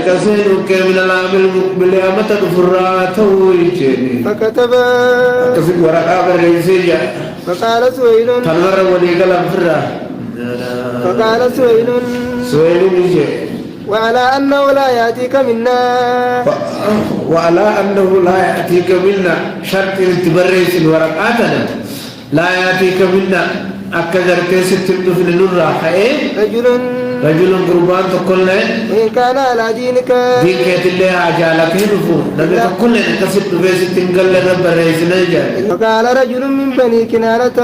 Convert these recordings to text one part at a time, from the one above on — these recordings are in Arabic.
كسين من العام المقبل أمة الفرات ويجيني فكتب كسين ورقة بالرئيسية فقال سويل تنظر ولي كلام فرا فقال سويل يجي وعلى أنه لا يأتيك منا وعلى أنه لا يأتيك منا شرط تبرئ الورقاتنا لا يأتيك منا أكثر كيس تبدو في النور رجل قربان تقول إن كان على دينك دينك اللي عجالك هنفو نبي تقول لنا كسبت بيس تنقل لرب الرئيس نجا وقال رجل من بني كنانة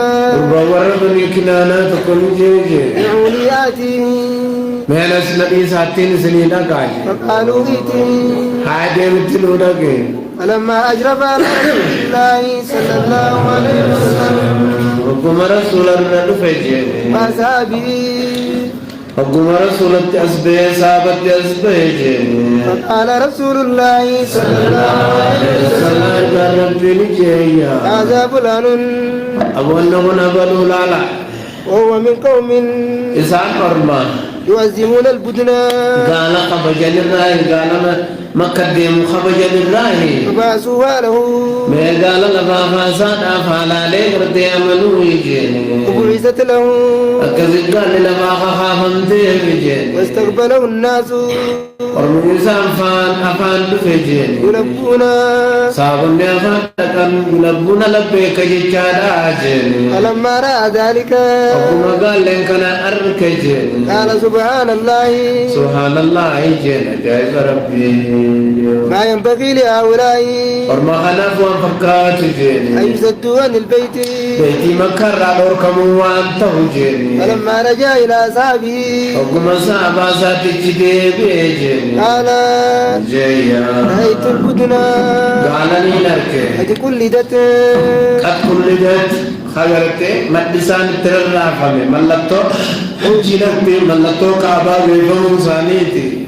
وقال بني كنانة تقول جيجي دعوني آتيه ما نسنا إيساتين سنينا قاعد فقالوا إيتيه هاي مثلونا كي فلما أجرب على رسول الله صلى الله عليه وسلم حكم رسول الله فجأة وأصحابه حكم رسول الله صحابة أسبه فقال رسول الله صلى الله عليه وسلم هذا فلان أبو أنه نبلو لالا وهو من قوم إسان أرمان يعزمون البدن قال خبجل الرأي قال ما قدم خبجل الرأي فبعثوها له ما قال لما فاسد أفعل عليك ردي أمنوا يجيني وبعثت له أكذب قال لما خافم يجيني واستقبله الناس ورمي إنسان أفعل بفجيني يلبون صابني أفعل لكن يلبون لبيك جيجادا جيني فلما رأى ذلك أبونا قال لك أنا أرك جيني قال سبحان الله جيني جايب ربي ما ينبغي لهؤلاء ورما خلف وانفكات جيني أن يسدوا عن البيت بيتي مكر على ركم وانته جيني فلما رجع إلى أصحابه وقم صعبا ساتي جيني قال جيا رأيت البدن قال لي لك قد كلدت قد كلدت خبرتي مدسان ترى فمي ملتو وجيلتي ملتو كعبا بيفم سانيتي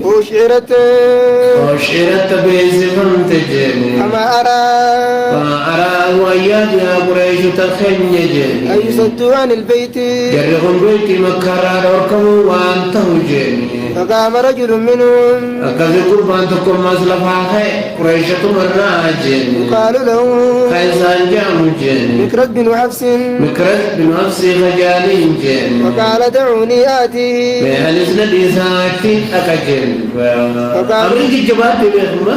وشعرت بيزفن تجيني أما أرى وأياد يا قريش تخني جيني أن يصدوا عن البيت جرهم بيتي مكرر وركم وانته جيني فقام رجل منهم أكذب قربان تكون مصلفا قريشة مرة جيني قال له خيزان جام جيني مكرد بن حفص خجالي جيني وقال دعوني آتي بهالسنة إساعتي أكجيني أمين جباتي بيخمة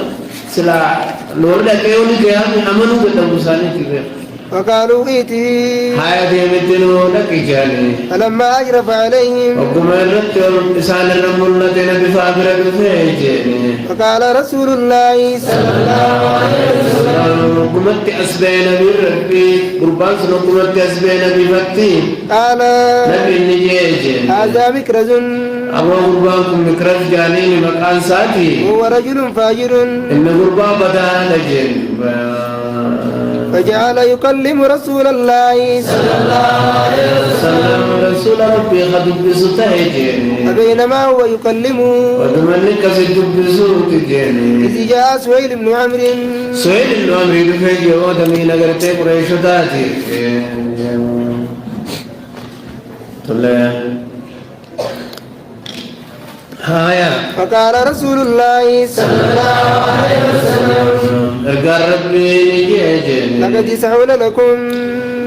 سلا لورد أكيوني كيامي أمنوا بالتبساني كيف وقالوا إيتي هاي ديمتنو لك جاني فلما أجرف عليهم وقم الرتل إسان الرمولة بفابر بفيجيني وقال رسول الله صلى الله عليه وسلم وقمت أسبين بربي قربان سنو قمت أسبين بفتي قال نبي نجيجي هذا مكرز أبو قربانكم مكرز جاني مكان ساتي هو رجل فاجر إن قربان بدا لجين فجعل يكلم رسول الله صلى الله عليه وسلم رسول ربي قد بسطه فبينما هو يكلمه ودمنك سد بسوط جيني إذ جاء سهيل بن عمرو بن عمرو بفجي ودمي نغرتي قريش داتي هايا فقال رسول الله صلى الله عليه وسلم قرب لي جيجي لقد سهل لكم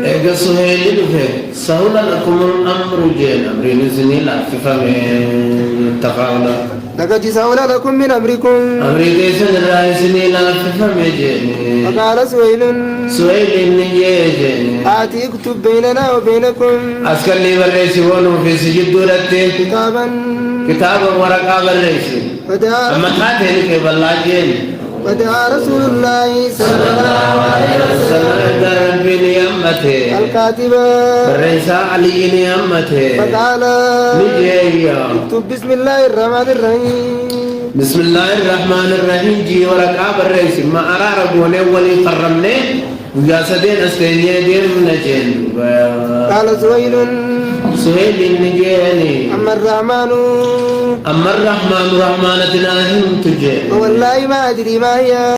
إذا سهيل لفه سهل لكم الأمر جين أمر نزني لا في فمي تفاولا لقد سهل لكم من أمركم أمريكا سنرائسني لا في فمي جين فقال سهيل نجيجي آتي اكتب بيننا وبينكم أسكن لي بريسي ولو في سجد دورتي كتابا ورقا بريسي أما خاتي لكي بلاجين ودعا رسول الله صلى الله عليه وسلم الكاتب بريسا علي نيامته فقال اكتب بسم الله الرحمن الرحيم بسم الله الرحمن الرحيم جي ورقا بريسي ما أرى ربوني ولي قرمني وجاسدين أستيني دير من جين قال سهيل النجيني أما الرحمن رحمانتنا هم تجين والله ما أدري ما هي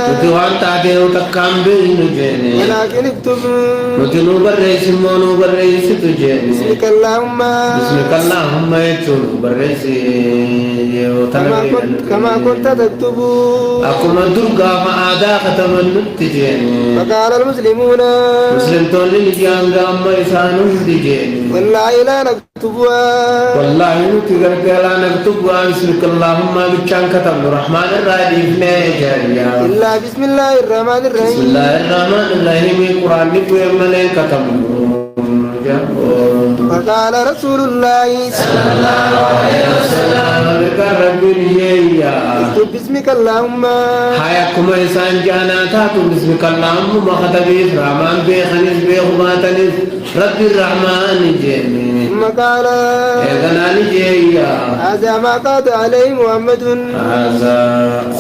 وتوان تاتي وتكام بين جيني ولكن اكتب وتنو بريس مونو بريس تجيني بسمك اللهم بسمك اللهم يتون بريس كما كنت تكتب أكما درقا ما آدا ختمن تجيني فقال المسلمون مسلم تولي نجيان قام إسانون تجيني والله لا نكتبها والله نتقر لا نكتبها بسمك اللهم بچان كتب الرحمن الرحيم جاريا إلا بسم الله الرحمن الرحيم بسم الله الرحمن الرحيم القرآن نبوي ملائكة كتب فقال رسول الله صلى الله عليه وسلم اكتب باسمك اللهم حياكم إنسان جاناتكم باسمك اللهم ما خطبي الرحمن بخنيس بخماتنس رب الرحمن جميل ثم قال هذا ما قاد عليه محمد هذا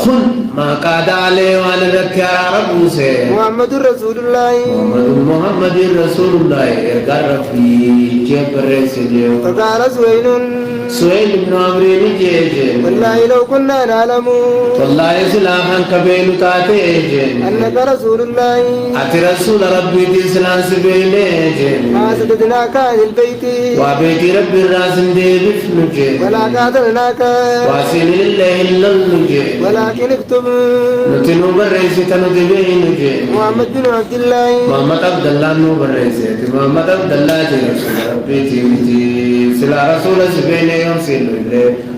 خن ما قاد عليه وانا ذكر رب موسى محمد رسول الله محمد رسول الله قرب في جبر سجيو فقال سويل بن عمرو جيجي والله لو كنا نعلم والله سلاما كبين تاتي أنك رسول الله أتي رسول ربي دي سلام سبيلي ما سددناك عن البيت وبيت ربي الراس دي بفنجي ولا قاتلناك واسل لله إلا النجي ولكن اكتب نتنو بريسي تنتبه نجي محمد بن عبد الله محمد عبد الله نو بريسي محمد عبد الله دي رسول ربي تي سلا رسول سبيلي يوم سيلو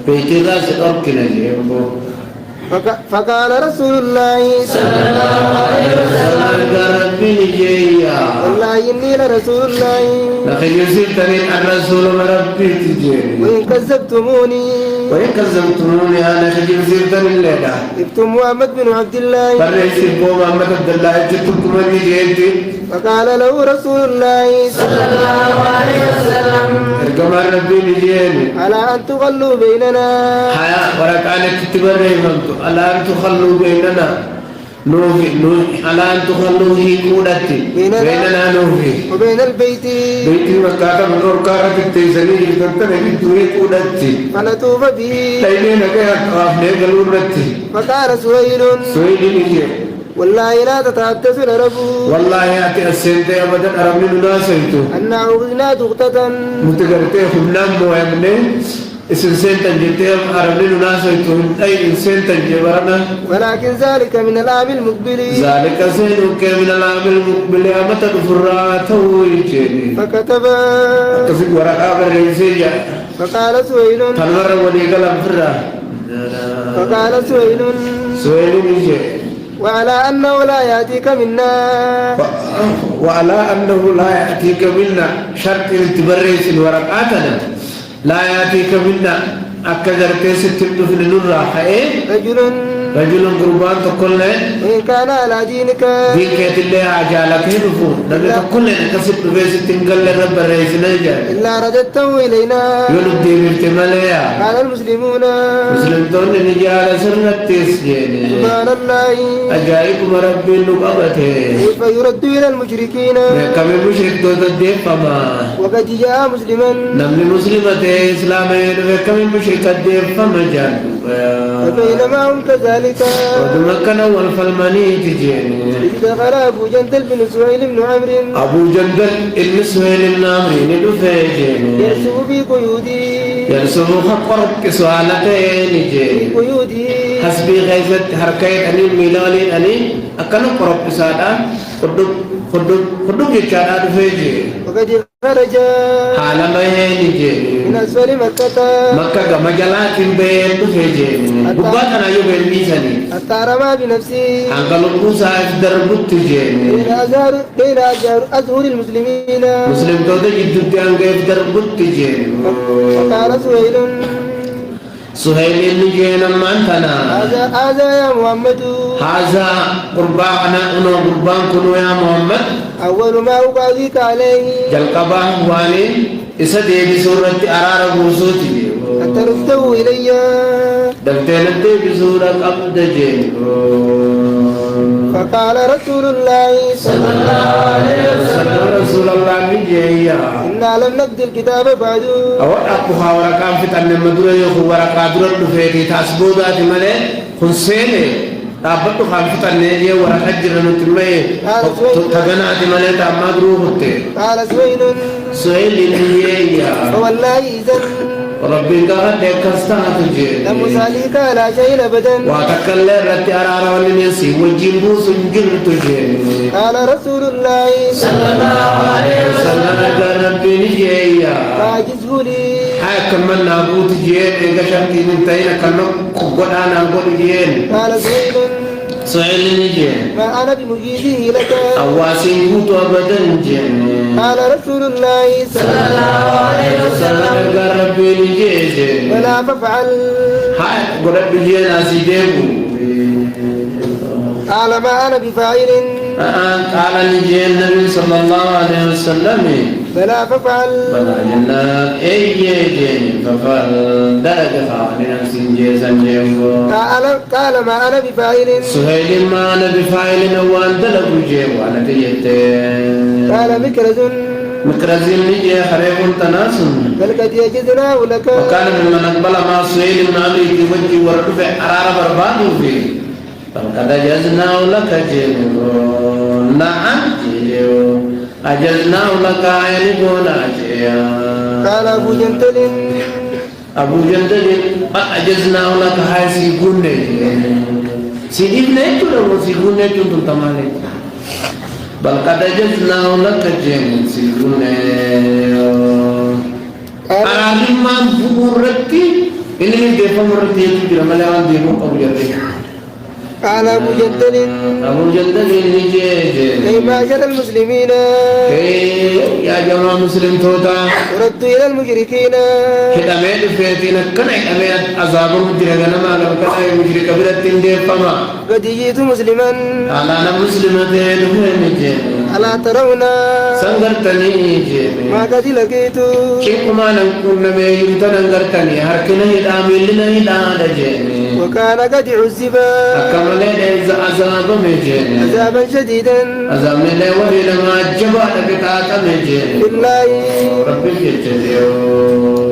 بيت الراس أركنا جيبو فقال رسول الله صلى الله عليه وسلم والله إني لرسول الله لقد يسرتني الرسول من ربي تجيني وإن كذبتموني أنا قد يسرتني الليلة اكتب محمد بن عبد الله فرئيسي محمد عبد الله جدتكم من جيتي فقال له رسول الله صلى الله عليه وسلم ارقم ربي نجيني على أن تخلوا بيننا حياة وركانك تبرئ ممتو على أن تخلوا بيننا نوفي على أن تخلوا هي كودتي بيننا نوفي وبين البيت بيتي مكاتا من أركارة التيساني جلتنا بيتوي كودتي فنطوف به تايلين كي أطراف نيقلون رتي فقال سهيل نجي والله لا تتحدث العرب والله يأتي السنتي أبدا أرمي ناسيتو أن عوضنا دغتة متقرتي خبنام موامني اسم سنتن جتيم أرمي ناسيتو أي سنتن جبرنا ولكن ذلك من العام المقبل ذلك سنوك من العام المقبل أمتا فراتو يجيني فكتب كفي ورقا بالرئيسية فقال سهيل تنمر وليك الأمفرة فقال سهيل يجي وعلى أنه لا يأتيك منا شرط التبريس الورقاتنا لا يأتيك منا أكثر كيس تبدو نورا رجل قربان تقول إن كان على دينك دينك اللي عجالك هدفو نبي تقول لنا كسب بيس تنقل رب الرئيس نجا إلا رددته إلينا يولد دين التماليا قال المسلمون مسلم دون نجال سرنا تسجيني سبحان الله أجائب مربي نقبته كيف يرد إلى المشركين كم المشرك دوت الدين فما وقد جاء مسلما نمل مسلمة إسلامين كم المشرك الدين فما جان فبينما هم كذلك ودمكنا والفلماني تجيني دخل أبو جندل بن سهيل بن عمرو أبو جندل بن سهيل بن عمرو ندفجيني يرسم في قيودي يرسم خقر كسوالتين جيني قيودي حسبي غيثت حركة أني ميلالي أني أكن قرب بسادا خدوم يجانا دفجي وقد خرج حالا ما يجي من أسفل مكة كما جلات بين دفجي بقى أنا يبين ميزاني حتى رمى بنفسه أنقل موسى أفدر بتجي بين أزهر المسلمين مسلم تودا جدد أنقل أفدر بتجي فقال سهيل نجينا مانتنا هذا يا محمد هذا قربانا أنا قربان كنو يا محمد أول ما أقاضيك عليه جلقبا واني إسدي بسورة أرار بوسوتي أن ترده إلي دفتين بسورة قبض جين فقال رسول الله صلى الله عليه وسلم رسول الله نجيا إنا لم نقد الكتاب بعد أو أبوها ورقام فتن المدرة يخو ورقا درد فيتي تاسبودات ملي خنسيني Dhaabbattu kan fixannee jee waraqaa jira nuti mee taganaati malee taammaa duruu hutte. Qaala Suheelin yeeyyaa. Wallaahi izan. Rabbiin gaafadhe akkas taatu jee. Namu saalii kaalaa shayina badan. Waa takkallee irratti araara waliin si wajjin buusu hin jirtu jee. Qaala rasuulullaahi sallallahu alaihi wasallam. Rabbiin yeeyyaa. Faajiz bulii. Akka mannaa buutu jeen eega shartiin hin ta'in akka godhaanaan godhu jeen. Qaala Suheelin jeen. ما أنا بمجيزه لك Awwaasiin guutuu abadan jeen. قال رسول الله صلى الله عليه وسلم Rabbiin jeen. ولا فافعل Godhadhu jeen asii deemu. قال ما أنا بفاعل قال لي النبي صلى الله عليه وسلم بلا فافعل بلا جنات اي جين ففعل درجة فاعلنا سنجيزا جيمبو قال ما أنا بفاعل سهيل ما أنا بفاعل وان دلق جيم وانا تيتين قال مكرز نجي خريف تناسم بل قد يجزناه لك وكان ممن أقبل ما سهيل من أمري في وجهي ورد عرار برباده فيه فقد أجزناه لك جيمبو نعم جيمبو أجزناه لك عينبو ناجيا قال أبو جندل أجزناه لك هاي سيقون سيدنا يتولى سيقون يتولى تمالي بل قد أجزناه لك جيمبو سيقون أرامي ما بورتي إنني دفع مرتي يتولى مليان ديمو أبو جندل قال أبو جندل نجي أي معشر المسلمين يا جماعة مسلم توتا ردوا إلى المشركين كده ميل فيتين كنا أمين أصحاب المشركين ما لو كنا المشرك برتين دي فما قد جئت مسلما أنا مسلمتين وين ألا ترون سنغرتني ما قد لقيت كيف ما نكون نبي تنغرتني هركنا يدامي لنا يدانا وكان قد عذب أكمل إذا عذاب مجين عذابا شديدا عذاب من ولي لما جبال بتاعت مجين بالله ربي يجزيه